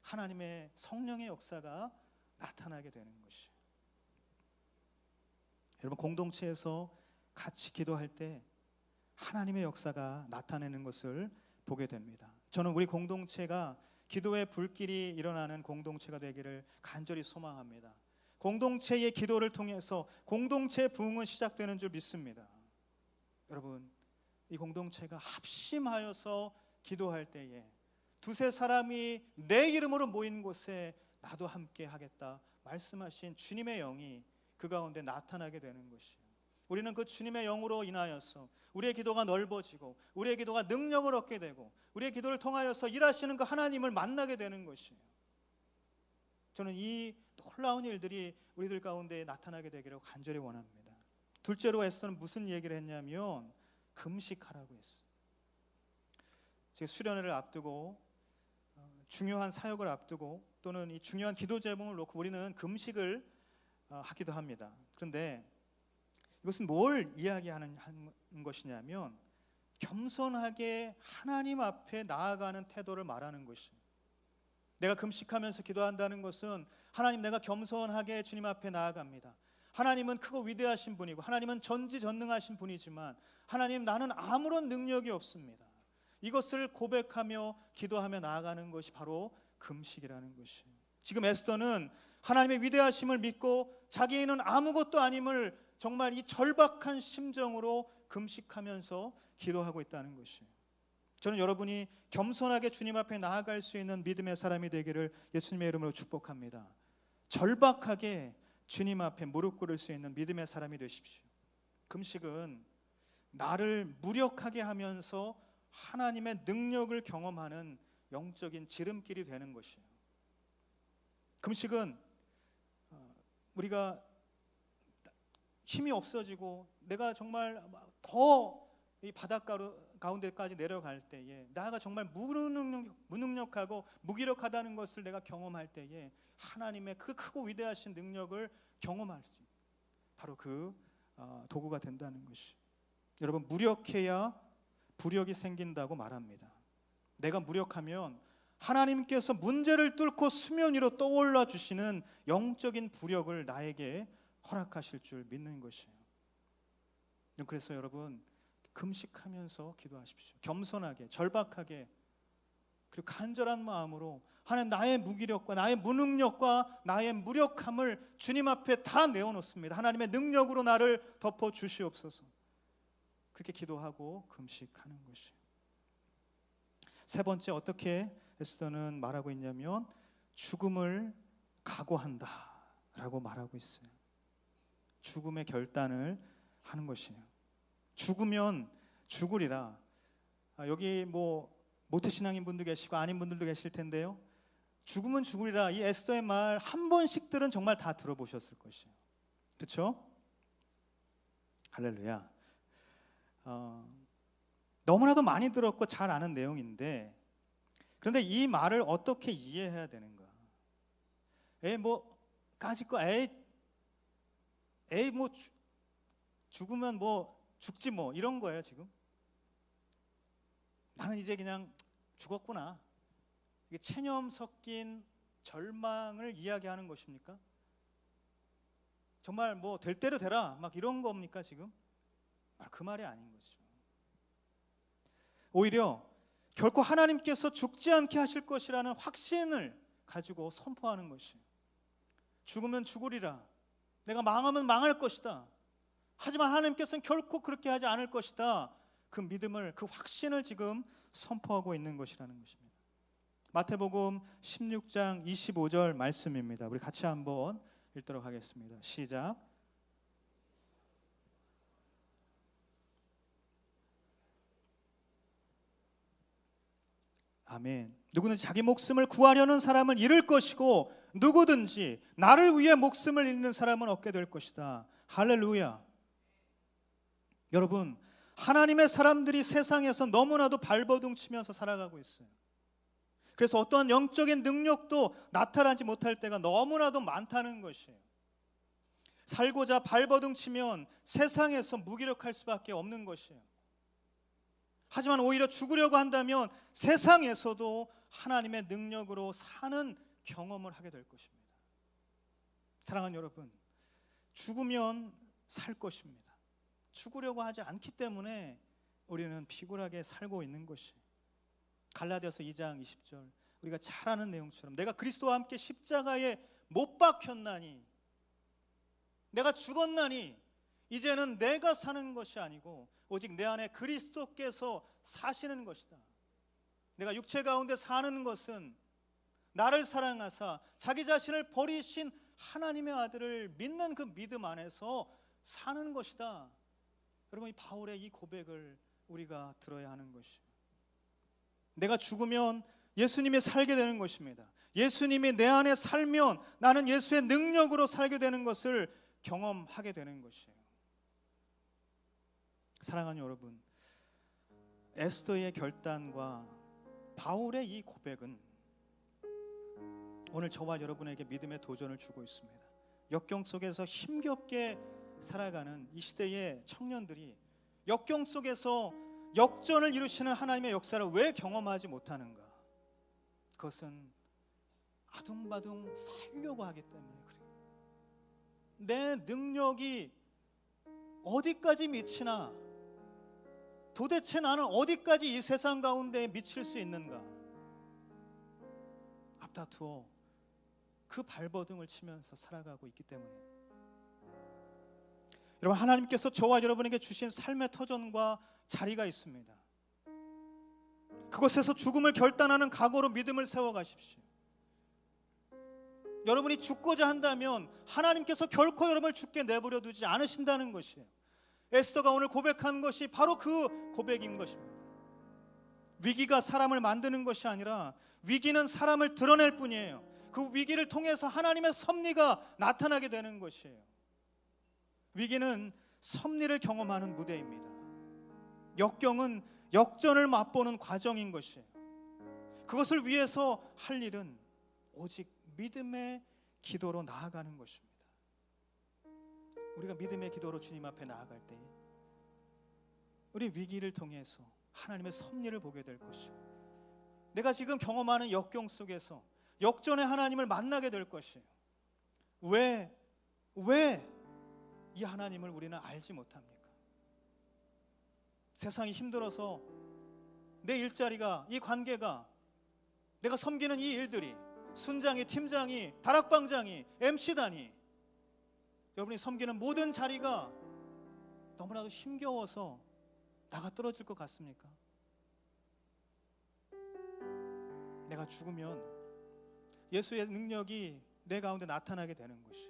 하나님의 성령의 역사가 나타나게 되는 것이에요. 여러분, 공동체에서 같이 기도할 때 하나님의 역사가 나타내는 것을 보게 됩니다. 저는 우리 공동체가 기도의 불길이 일어나는 공동체가 되기를 간절히 소망합니다. 공동체의 기도를 통해서 공동체의 부흥은 시작되는 줄 믿습니다. 여러분, 이 공동체가 합심하여서 기도할 때에 두세 사람이 내 이름으로 모인 곳에 나도 함께 하겠다 말씀하신 주님의 영이 그 가운데 나타나게 되는 것이에요. 우리는 그 주님의 영으로 인하여서 우리의 기도가 넓어지고 우리의 기도가 능력을 얻게 되고 우리의 기도를 통하여서 일하시는 그 하나님을 만나게 되는 것이에요. 저는 이 놀라운 일들이 우리들 가운데 나타나게 되기를 간절히 원합니다. 둘째로 에스더는 무슨 얘기를 했냐면 금식하라고 했어요. 제 수련회를 앞두고 중요한 사역을 앞두고 또는 이 중요한 기도 제목을 놓고 우리는 금식을 하기도 합니다. 그런데 이것은 뭘 이야기하는 것이냐면 겸손하게 하나님 앞에 나아가는 태도를 말하는 것입니다. 내가 금식하면서 기도한다는 것은 하나님, 내가 겸손하게 주님 앞에 나아갑니다. 하나님은 크고 위대하신 분이고 하나님은 전지전능하신 분이지만 하나님, 나는 아무런 능력이 없습니다. 이것을 고백하며 기도하며 나아가는 것이 바로 금식이라는 것이에요. 지금 에스더는 하나님의 위대하심을 믿고 자기는 아무것도 아님을 정말 이 절박한 심정으로 금식하면서 기도하고 있다는 것이에요. 저는 여러분이 겸손하게 주님 앞에 나아갈 수 있는 믿음의 사람이 되기를 예수님의 이름으로 축복합니다. 절박하게 주님 앞에 무릎 꿇을 수 있는 믿음의 사람이 되십시오. 금식은 나를 무력하게 하면서 하나님의 능력을 경험하는 영적인 지름길이 되는 것이에요. 금식은 우리가 힘이 없어지고 내가 정말 더 이 바닷가 가운데까지 내려갈 때에 나가 정말 무능력하고 무기력하다는 것을 내가 경험할 때에 하나님의 그 크고 위대하신 능력을 경험할 수 있는 바로 그 도구가 된다는 것이. 여러분, 무력해야 부력이 생긴다고 말합니다. 내가 무력하면 하나님께서 문제를 뚫고 수면 위로 떠올라 주시는 영적인 부력을 나에게 허락하실 줄 믿는 것이에요. 그래서 여러분, 금식하면서 기도하십시오. 겸손하게, 절박하게 그리고 간절한 마음으로 하나님, 나의 무기력과 나의 무능력과 나의 무력함을 주님 앞에 다 내어놓습니다. 하나님의 능력으로 나를 덮어 주시옵소서. 그렇게 기도하고 금식하는 것이에요. 세 번째, 어떻게 에스더는 말하고 있냐면 죽음을 각오한다 라고 말하고 있어요. 죽음의 결단을 하는 것이에요. 죽으면 죽으리라. 여기 모태신앙인 분도 계시고 아닌 분들도 계실 텐데요, 죽으면 죽으리라, 이 에스더의 말 한 번씩들은 정말 다 들어보셨을 것이에요. 그렇죠? 할렐루야. 너무나도 많이 들었고 잘 아는 내용인데, 그런데 이 말을 어떻게 이해해야 되는가? 죽으면 죽지 이런 거예요. 지금 나는 이제 그냥 죽었구나, 이게 체념 섞인 절망을 이야기하는 것입니까? 정말 될 대로 되라 막 이런 겁니까? 지금 그 말이 아닌 것이죠. 오히려 결코 하나님께서 죽지 않게 하실 것이라는 확신을 가지고 선포하는 것이에요. 죽으면 죽으리라, 내가 망하면 망할 것이다, 하지만 하나님께서는 결코 그렇게 하지 않을 것이다, 그 믿음을, 그 확신을 지금 선포하고 있는 것이라는 것입니다. 마태복음 16장 25절 말씀입니다. 우리 같이 한번 읽도록 하겠습니다. 시작. 아멘. 누구든지 자기 목숨을 구하려는 사람은 잃을 것이고 누구든지 나를 위해 목숨을 잃는 사람은 얻게 될 것이다. 할렐루야. 여러분, 하나님의 사람들이 세상에서 너무나도 발버둥 치면서 살아가고 있어요. 그래서 어떠한 영적인 능력도 나타나지 못할 때가 너무나도 많다는 것이에요. 살고자 발버둥 치면 세상에서 무기력할 수밖에 없는 것이에요. 하지만 오히려 죽으려고 한다면 세상에서도 하나님의 능력으로 사는 경험을 하게 될 것입니다. 사랑하는 여러분, 죽으면 살 것입니다. 죽으려고 하지 않기 때문에 우리는 비굴하게 살고 있는 것이에요. 갈라디아서 2장 20절, 우리가 잘 아는 내용처럼 내가 그리스도와 함께 십자가에 못 박혔나니, 내가 죽었나니 이제는 내가 사는 것이 아니고 오직 내 안에 그리스도께서 사시는 것이다. 내가 육체 가운데 사는 것은 나를 사랑하사 자기 자신을 버리신 하나님의 아들을 믿는 그 믿음 안에서 사는 것이다. 여러분, 이 바울의 이 고백을 우리가 들어야 하는 것이에요. 내가 죽으면 예수님이 살게 되는 것입니다. 예수님이 내 안에 살면 나는 예수의 능력으로 살게 되는 것을 경험하게 되는 것이에요. 사랑하는 여러분, 에스더의 결단과 바울의 이 고백은 오늘 저와 여러분에게 믿음의 도전을 주고 있습니다. 역경 속에서 힘겹게 살아가는 이 시대의 청년들이 역경 속에서 역전을 이루시는 하나님의 역사를 왜 경험하지 못하는가? 그것은 아둥바둥 살려고 하기 때문에 그래요. 내 능력이 어디까지 미치나, 도대체 나는 어디까지 이 세상 가운데 미칠 수 있는가? 앞다투어 그 발버둥을 치면서 살아가고 있기 때문에, 여러분, 하나님께서 저와 여러분에게 주신 삶의 터전과 자리가 있습니다. 그곳에서 죽음을 결단하는 각오로 믿음을 세워가십시오. 여러분이 죽고자 한다면 하나님께서 결코 여러분을 죽게 내버려 두지 않으신다는 것이에요. 에스더가 오늘 고백한 것이 바로 그 고백인 것입니다. 위기가 사람을 만드는 것이 아니라 위기는 사람을 드러낼 뿐이에요. 그 위기를 통해서 하나님의 섭리가 나타나게 되는 것이에요. 위기는 섭리를 경험하는 무대입니다. 역경은 역전을 맛보는 과정인 것이에요. 그것을 위해서 할 일은 오직 믿음의 기도로 나아가는 것입니다. 우리가 믿음의 기도로 주님 앞에 나아갈 때 우리 위기를 통해서 하나님의 섭리를 보게 될 것이고, 내가 지금 경험하는 역경 속에서 역전의 하나님을 만나게 될 것이에요. 왜 이 하나님을 우리는 알지 못합니까? 세상이 힘들어서 내 일자리가, 이 관계가 내가 섬기는 이 일들이, 순장이, 팀장이, 다락방장이, MC단이, 여러분이 섬기는 모든 자리가 너무나도 힘겨워서 나가 떨어질 것 같습니까? 내가 죽으면 예수의 능력이 내 가운데 나타나게 되는 것이,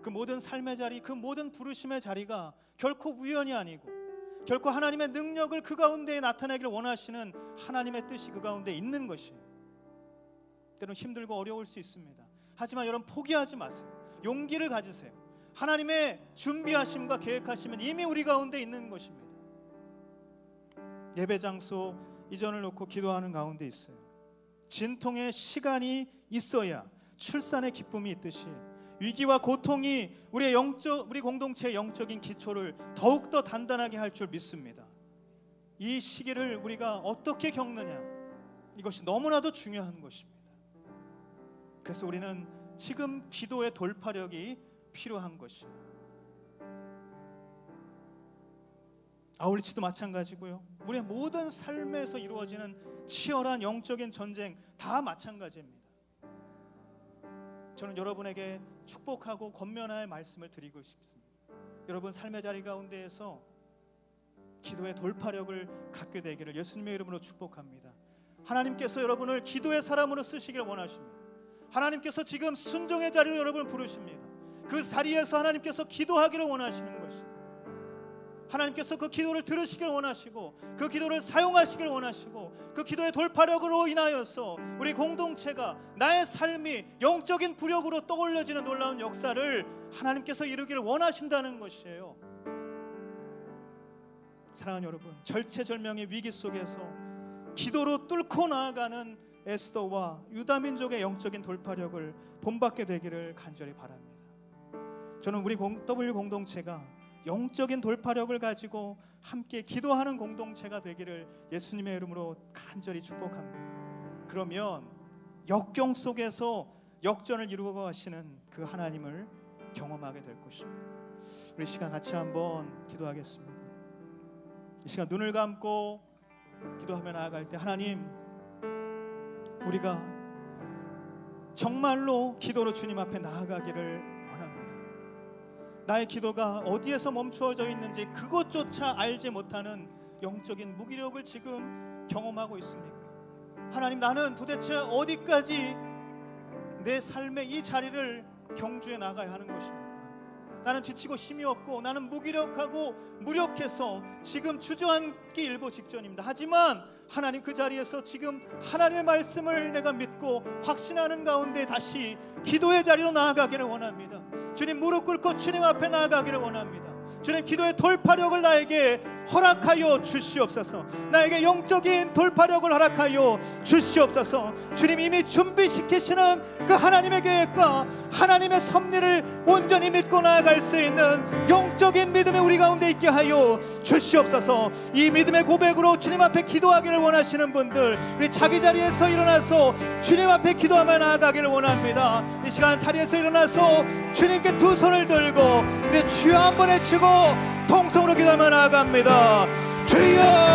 그 모든 삶의 자리, 그 모든 부르심의 자리가 결코 우연이 아니고 결코 하나님의 능력을 그 가운데 나타내기를 원하시는 하나님의 뜻이 그 가운데 있는 것이에요. 때로는 힘들고 어려울 수 있습니다. 하지만 여러분, 포기하지 마세요. 용기를 가지세요. 하나님의 준비하심과 계획하심은 이미 우리 가운데 있는 것입니다. 예배 장소 이전을 놓고 기도하는 가운데 있어요. 진통의 시간이 있어야 출산의 기쁨이 있듯이 위기와 고통이 우리 공동체의 영적인 기초를 더욱더 단단하게 할 줄 믿습니다. 이 시기를 우리가 어떻게 겪느냐, 이것이 너무나도 중요한 것입니다. 그래서 우리는 지금 기도의 돌파력이 필요한 것이에요. 아울리치도 마찬가지고요. 우리의 모든 삶에서 이루어지는 치열한 영적인 전쟁 다 마찬가지입니다. 저는 여러분에게 축복하고 권면의 말씀을 드리고 싶습니다. 여러분 삶의 자리 가운데에서 기도의 돌파력을 갖게 되기를 예수님의 이름으로 축복합니다. 하나님께서 여러분을 기도의 사람으로 쓰시길 원하십니다. 하나님께서 지금 순종의 자리로 여러분을 부르십니다. 그 자리에서 하나님께서 기도하기를 원하시는 것입니다. 하나님께서 그 기도를 들으시길 원하시고 그 기도를 사용하시길 원하시고 그 기도의 돌파력으로 인하여서 우리 공동체가, 나의 삶이 영적인 부력으로 떠올려지는 놀라운 역사를 하나님께서 이루기를 원하신다는 것이에요. 사랑하는 여러분, 절체절명의 위기 속에서 기도로 뚫고 나아가는 에스더와 유다민족의 영적인 돌파력을 본받게 되기를 간절히 바랍니다. 저는 우리 W 공동체가 영적인 돌파력을 가지고 함께 기도하는 공동체가 되기를 예수님의 이름으로 간절히 축복합니다. 그러면 역경 속에서 역전을 이루어 가시는 그 하나님을 경험하게 될 것입니다. 우리 시간 같이 한번 기도하겠습니다. 이 시간 눈을 감고 기도하며 나아갈 때, 하나님, 우리가 정말로 기도로 주님 앞에 나아가기를 나의 기도가 어디에서 멈추어져 있는지 그것조차 알지 못하는 영적인 무기력을 지금 경험하고 있습니까? 하나님, 나는 도대체 어디까지 내 삶의 이 자리를 경주해 나가야 하는 것입니까? 나는 지치고 힘이 없고 나는 무기력하고 무력해서 지금 주저앉기 일보 직전입니다. 하지만 하나님, 그 자리에서 지금 하나님의 말씀을 내가 믿고 확신하는 가운데 다시 기도의 자리로 나아가기를 원합니다. 주님, 무릎 꿇고 주님 앞에 나아가기를 원합니다. 주님, 기도의 돌파력을 나에게 허락하여 주시옵소서. 나에게 영적인 돌파력을 허락하여 주시옵소서. 주님, 이미 준비시키시는 그 하나님의 계획과 하나님의 섭리를 온전히 믿고 나아갈 수 있는 영적인 믿음이 우리 가운데 있게 하여 주시옵소서. 이 믿음의 고백으로 주님 앞에 기도하기를 원하시는 분들, 우리 자기 자리에서 일어나서 주님 앞에 기도하며 나아가기를 원합니다. 이 시간 자리에서 일어나서 주님께 두 손을 들고 우리 주여 한번 외치고 통성으로 기도하며 나아갑니다. 주여!